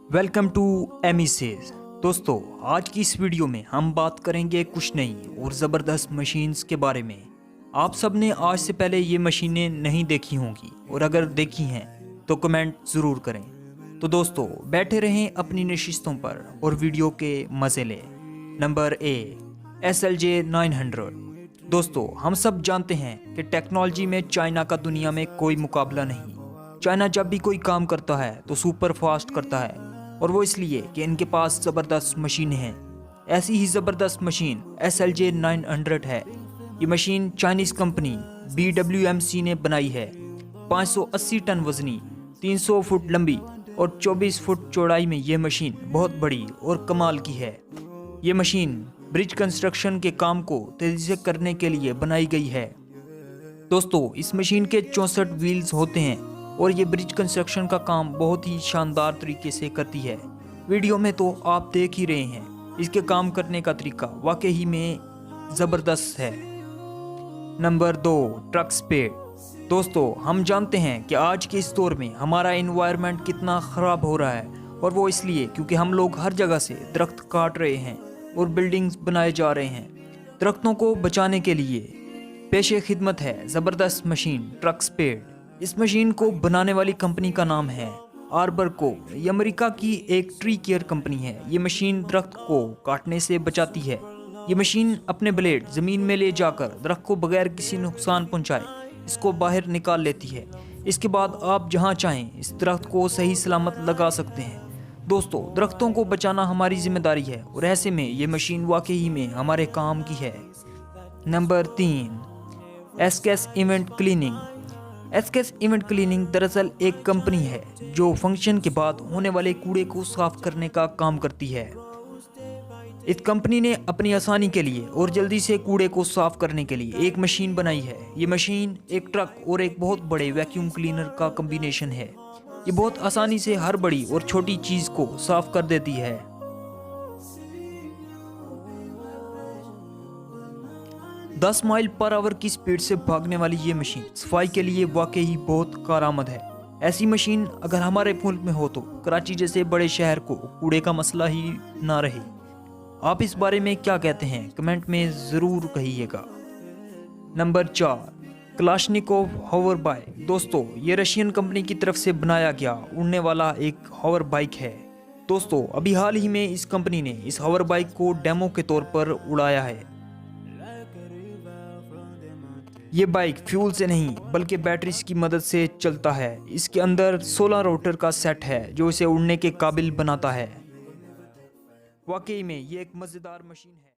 Welcome to Amy says. दोस्तों, आज की इस वीडियो में हम बात करेंगे कुछ नई और ज़बरदस्त मशीन्स के बारे में। आप सब ने आज से पहले ये मशीनें नहीं देखी होंगी, और अगर देखी हैं तो कमेंट ज़रूर करें। तो दोस्तों, बैठे रहें अपनी नशिस्तों पर और वीडियो के मज़े लें। Number A, SLJ 900। दोस्तों, हम सब जानते हैं कि टेक्नोलॉजी में चाइना का दुनिया में कोई मुकाबला नहीं। चाइना जब भी कोई काम करता है तो सुपर फास्ट करता है, और वो इसलिए कि इनके पास ज़बरदस्त मशीनें हैं। ऐसी ही ज़बरदस्त मशीन SLJ 900 है। ये मशीन चाइनीज़ कंपनी BWMC ने बनाई है। 580 टन वजनी, 300 फुट लंबी और 24 फुट चौड़ाई में ये मशीन बहुत बड़ी और कमाल की है। ये मशीन ब्रिज कंस्ट्रक्शन के काम को तेज़ी से करने के लिए बनाई गई है। दोस्तों, इस मशीन के 64 व्हील्स होते हैं और ये ब्रिज कंस्ट्रक्शन का काम बहुत ही शानदार तरीके से करती है। वीडियो में तो आप देख ही रहे हैं, इसके काम करने का तरीका वाकई में ज़बरदस्त है। Number 2, truck speed. दोस्तों, हम जानते हैं कि आज के इस दौर में हमारा एनवायरनमेंट कितना ख़राब हो रहा है, और वो इसलिए क्योंकि हम लोग हर जगह से दरख्त काट रहे हैं और बिल्डिंग्स बनाए जा रहे हैं। दरख्तों को बचाने के लिए पेशे खिदमत है ज़बरदस्त मशीन ट्रक स्पीड। इस मशीन को बनाने वाली कंपनी का नाम है आर्बरको। ये अमेरिका की एक ट्री केयर कंपनी है। ये मशीन दरख्त को काटने से बचाती है। ये मशीन अपने ब्लेड ज़मीन में ले जाकर दरख्त को बगैर किसी नुकसान पहुंचाए इसको बाहर निकाल लेती है। इसके बाद आप जहां चाहें इस दरख्त को सही सलामत लगा सकते हैं। दोस्तों, दरख्तों को बचाना हमारी जिम्मेदारी है, और ऐसे में ये मशीन वाकई में हमारे काम की है। Number 3, SKS event cleaning. SKS event cleaning दरअसल एक कंपनी है जो फंक्शन के बाद होने वाले कूड़े को साफ करने का काम करती है। इस कंपनी ने अपनी आसानी के लिए और जल्दी से कूड़े को साफ करने के लिए एक मशीन बनाई है। ये मशीन एक ट्रक और एक बहुत बड़े वैक्यूम क्लीनर का कॉम्बिनेशन है। ये बहुत आसानी से हर बड़ी और छोटी चीज़ को साफ कर देती है। 10 माइल पर आवर की स्पीड से भागने वाली ये मशीन सफाई के लिए वाकई बहुत कारआमद है। ऐसी मशीन अगर हमारे मुल्क में हो तो कराची जैसे बड़े शहर को कूड़े का मसला ही ना रहे। आप इस बारे में क्या कहते हैं, कमेंट में ज़रूर कहिएगा। Number 4, Kalashnikov hover bike. दोस्तों, ये रशियन कंपनी की तरफ से बनाया गया उड़ने वाला एक हॉवर बाइक है। दोस्तों, अभी हाल ही में इस कंपनी ने इस हॉवर बाइक को डेमो के तौर पर उड़ाया है। ये बाइक फ्यूल से नहीं बल्कि बैटरीज की मदद से चलता है। इसके अंदर 16 रोटर का सेट है जो इसे उड़ने के काबिल बनाता है। वाकई में ये एक मज़ेदार मशीन है।